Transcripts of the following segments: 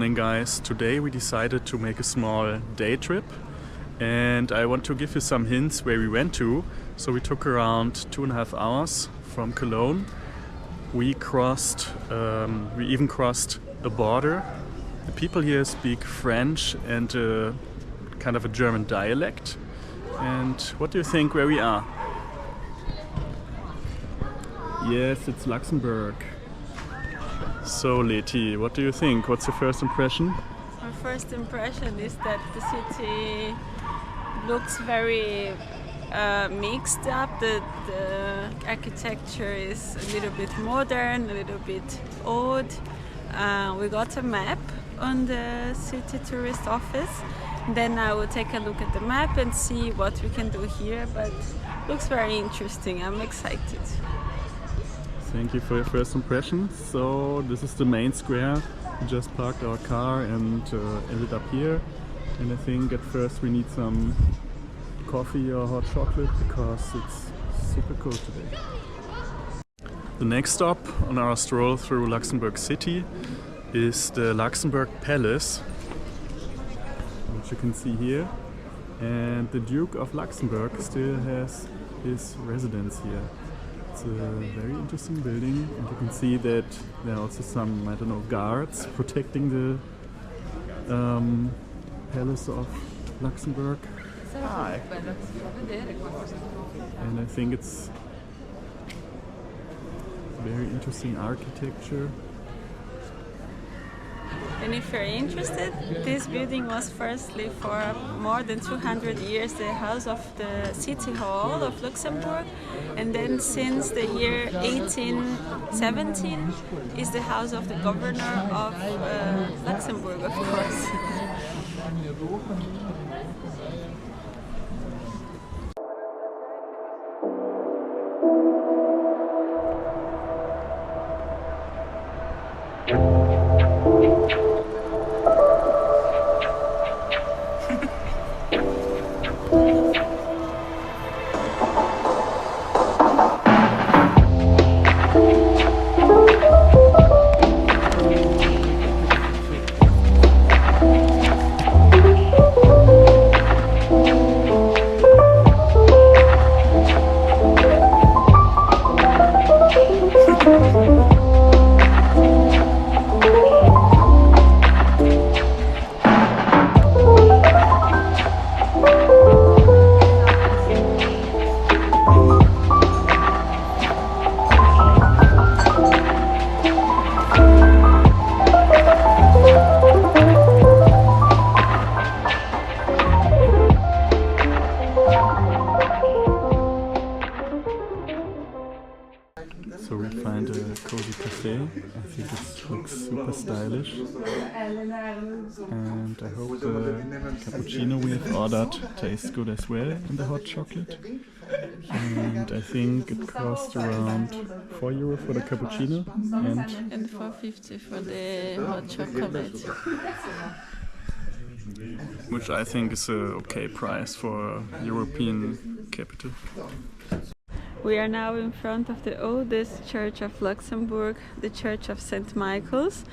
morning, guys. Today we decided to make a small day trip and I want to give you some hints where we went to. So we took around 2.5 hours from Cologne. We even crossed a border. The people here speak French and kind of a German dialect. And what do you think where we are? Yes, it's Luxembourg. So Leti, what do you think? What's your first impression? My first impression is that the city looks very mixed up. The architecture is a little bit modern, a little bit old. We got a map on the city tourist office. Then I will take a look at the map and see what we can do here, but looks very interesting. I'm excited. Thank you for your first impression. So this is the main square. We just parked our car and ended up here. And I think at first we need some coffee or hot chocolate because it's super cold today. The next stop on our stroll through Luxembourg City is the Luxembourg Palace, which you can see here. And the Duke of Luxembourg still has his residence here. It's a very interesting building, and you can see that there are also some, I don't know, guards protecting the Palace of Luxembourg. Hi. And I think it's very interesting architecture. And if you're interested, this building was firstly for more than 200 years the house of the City Hall of Luxembourg, and then since the year 1817 is the house of the governor of Luxembourg, of course. So we find a cozy cafe. I think it looks super stylish. And I hope the cappuccino we have ordered tastes good as well, and the hot chocolate. And I think it cost around €4 for the cappuccino And 4.50 for the hot chocolate. which I think is a okay price for a European capital. We are now in front of the oldest church of Luxembourg, the Church of St. Michael's.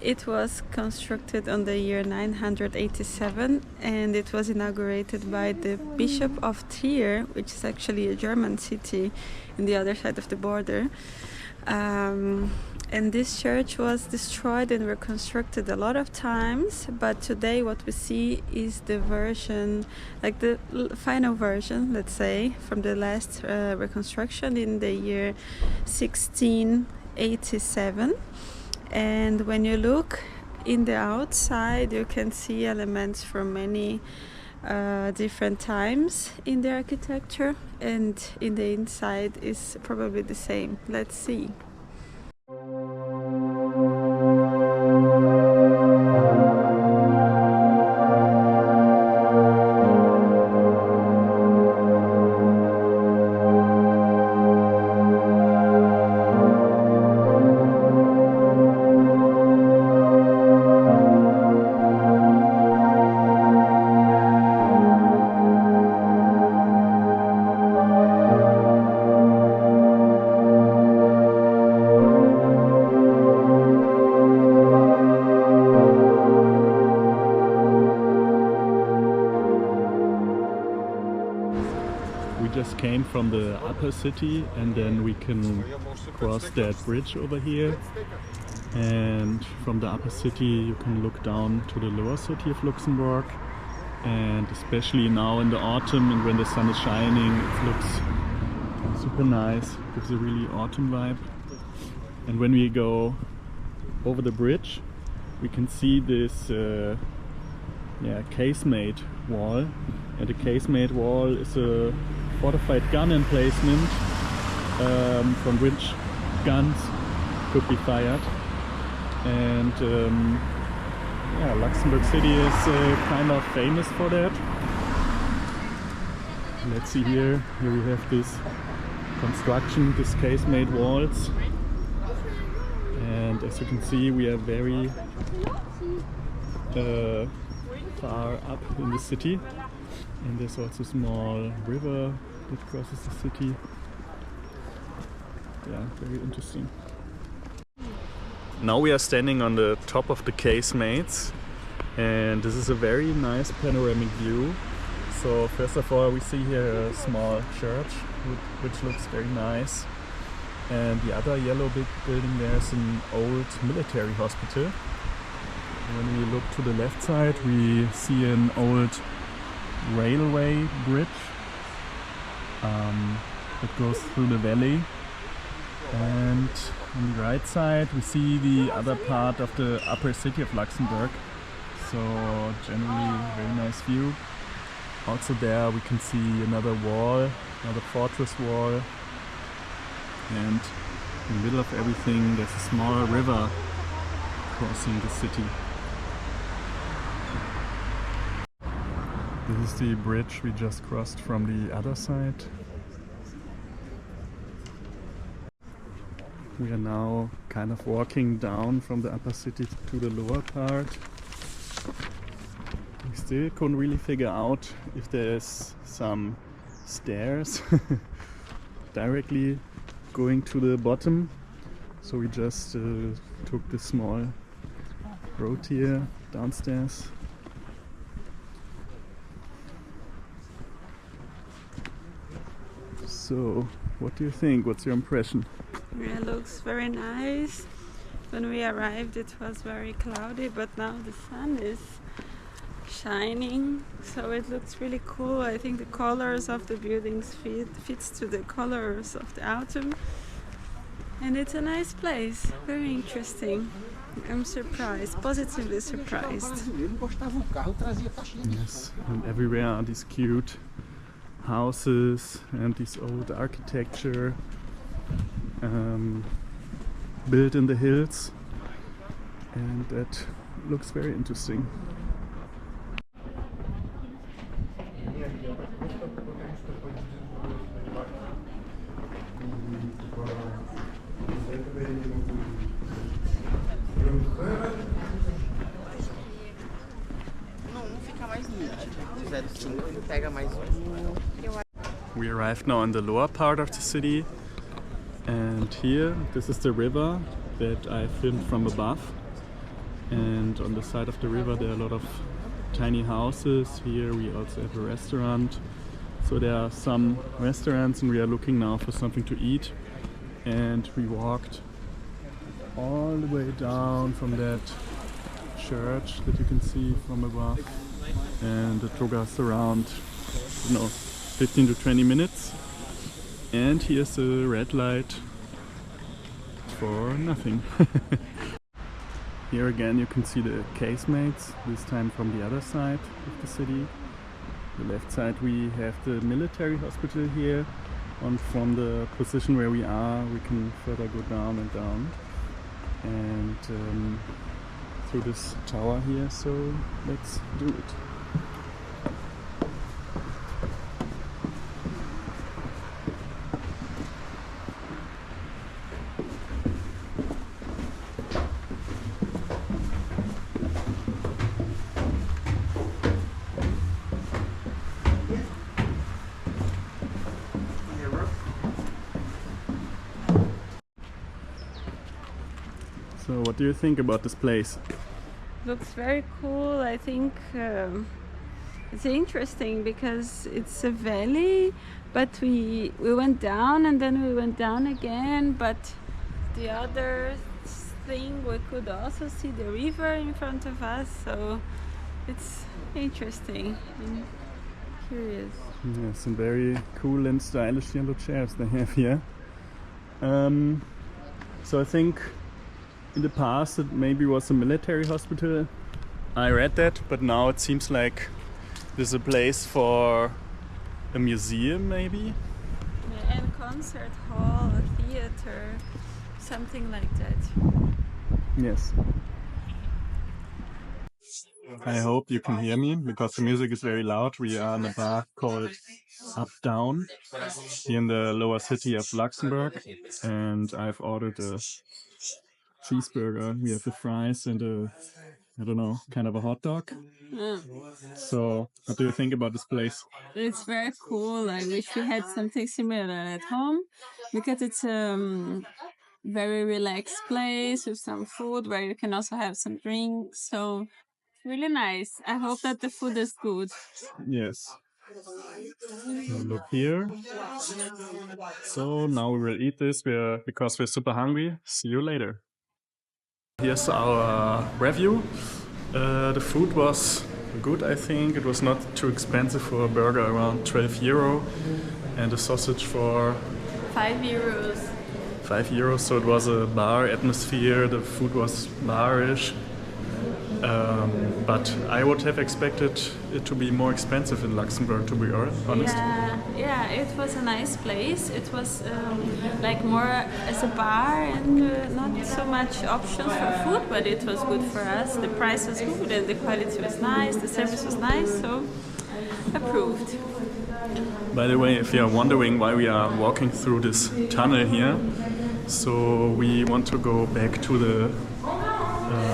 It was constructed on the year 987 and it was inaugurated by the Bishop of Trier, which is actually a German city in the other side of the border. And this church was destroyed and reconstructed a lot of times, but today what we see is the version, like the final version, let's say, from the last reconstruction in the year 1687. And when you look in the outside, you can see elements from many different times in the architecture, and in the inside is probably the same. Let's see. just came from the upper city, and then we can cross that bridge over here. And from the upper city you can look down to the lower city of Luxembourg. And especially now in the autumn and when the sun is shining, it looks super nice, gives a really autumn vibe. And when we go over the bridge, we can see this casemate wall. And the casemate wall is a fortified gun emplacement from which guns could be fired. And Luxembourg City is kind of famous for that. Let's see here we have this construction, this casemate walls. And as you can see, we are very far up in the city. And there's also a small river that crosses the city. Yeah, very interesting. Now we are standing on the top of the casemates, and this is a very nice panoramic view. So first of all, we see here a small church which looks very nice, and the other yellow big building there is an old military hospital. And when we look to the left side, we see an old railway bridge that goes through the valley. And on the right side we see the other part of the upper city of Luxembourg. So generally very nice view. Also there we can see another wall, another fortress wall. And in the middle of everything there's a small river crossing the city. This is the bridge we just crossed from the other side. We are now kind of walking down from the upper city to the lower part. We still couldn't really figure out if there's some stairs directly going to the bottom. So we just took this small road here downstairs. So, what do you think? What's your impression? Yeah, it looks very nice. When we arrived it was very cloudy, but now the sun is shining, so it looks really cool. I think the colors of the buildings fits to the colors of the autumn, and it's a nice place, very interesting. I'm surprised, positively surprised. Yes, and everywhere are these cute houses and this old architecture built in the hills, and that looks very interesting. We arrived now in the lower part of the city, and here, this is the river that I filmed from above, and on the side of the river there are a lot of tiny houses. Here we also have a restaurant, so there are some restaurants and we are looking now for something to eat. And we walked all the way down from that church that you can see from above, and it took us around 15 to 20 minutes. And here's a red light for nothing. Here again you can see the casemates, this time from the other side of the city. The left side we have the military hospital here, and from the position where we are we can further go down and down and through this tower here, so let's do it. So what do you think about this place? Looks very cool. I think it's interesting because it's a valley, but we went down and then we went down again. But the other thing, we could also see the river in front of us, so it's interesting and curious. Yeah, some very cool and stylish yellow chairs they have here. So I think in the past it maybe was a military hospital. I read that, but now it seems like there's a place for a museum maybe? Yeah, and concert hall, a theater, something like that. Yes. I hope you can hear me because the music is very loud. We are in a bar called Up Down here in the lower city of Luxembourg, and I've ordered a cheeseburger. We have the fries and I don't know, kind of a hot dog. So, what do you think about this place? It's very cool. I wish we had something similar at home because it's a very relaxed place with some food where you can also have some drinks. So, really nice. I hope that the food is good. Yes. Look here. So now we will eat this because we're super hungry. See you later. Here's our review. The food was good, I think. It was not too expensive for a burger, around 12 euro, and a sausage for 5 euros. 5 euros. So it was a bar atmosphere. The food was barish. But I would have expected it to be more expensive in Luxembourg, to be honest. Yeah, it was a nice place. It was like more as a bar and not so much options for food, but it was good for us. The price was good and the quality was nice, the service was nice, so approved. By the way, if you are wondering why we are walking through this tunnel here, so we want to go back to the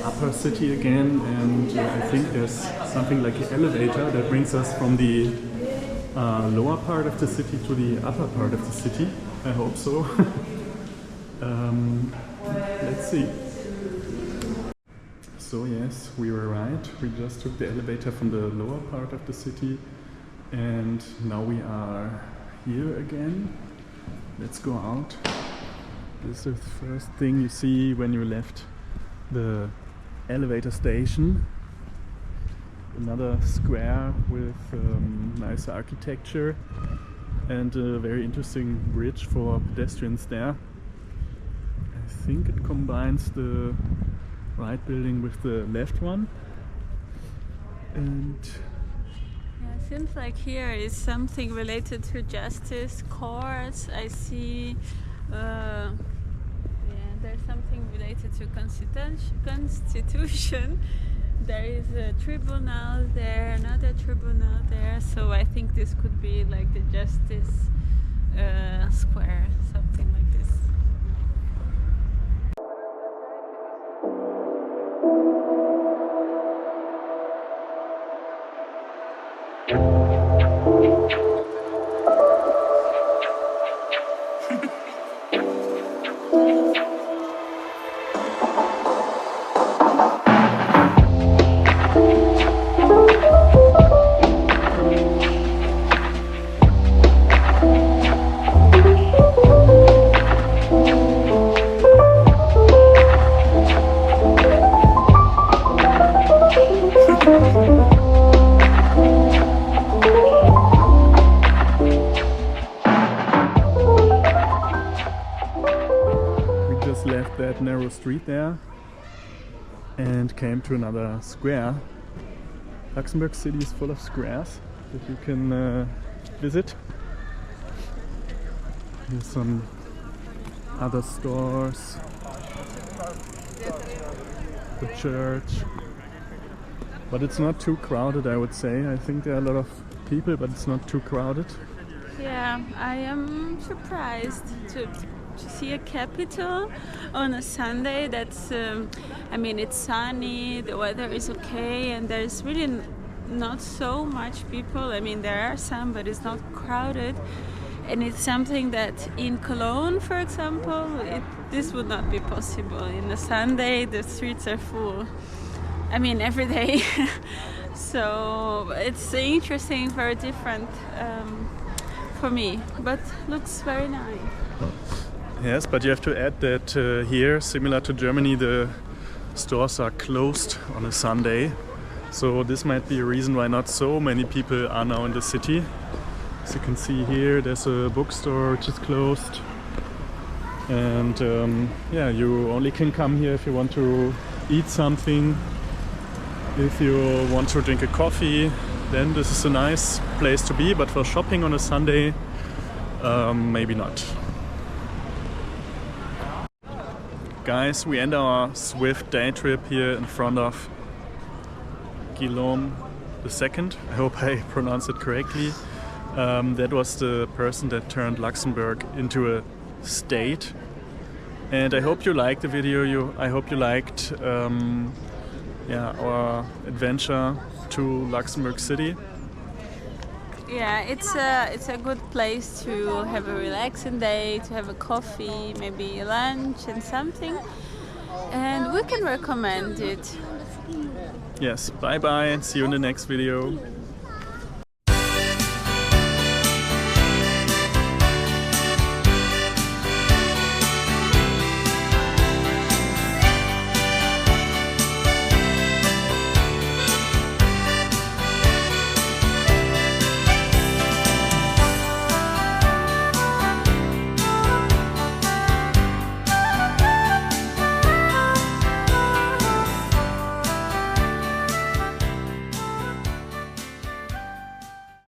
upper city again, and I think there's something like an elevator that brings us from the lower part of the city to the upper part of the city. I hope so. Let's see. So yes, we were right. We just took the elevator from the lower part of the city, and now we are here again. Let's go out. This is the first thing you see when you left the elevator station. Another square with nice architecture and a very interesting bridge for pedestrians there. I think it combines the right building with the left one. And yeah, seems like here is something related to justice, courts. I see there's something related to constitution. There is a tribunal there, another tribunal there. So I think this could be like the justice square, something like this. left that narrow street there and came to another square. Luxembourg city is full of squares that you can visit. Here's some other stores, the church, but it's not too crowded, I would say. I think there are a lot of people, but it's not too crowded. Yeah, I am surprised to see a capital on a Sunday. That's, I mean, it's sunny, the weather is okay, and there's really not so much people. I mean, there are some, but it's not crowded. And it's something that in Cologne, for example, this would not be possible. In a Sunday, the streets are full. I mean, every day So it's interesting, very different for me, but looks very nice. Yes, but you have to add that here, similar to Germany, the stores are closed on a Sunday. So this might be a reason why not so many people are now in the city. As you can see here, there's a bookstore which is closed. And yeah, you only can come here if you want to eat something. If you want to drink a coffee, then this is a nice place to be. But for shopping on a Sunday, maybe not. Guys, we end our swift day trip here in front of Guillaume II. I hope I pronounced it correctly. That was the person that turned Luxembourg into a state. And I hope you liked the video. I hope you liked our adventure to Luxembourg City. Yeah, it's a good place to have a relaxing day, to have a coffee, maybe lunch and something. And we can recommend it. Yes, bye bye and see you in the next video.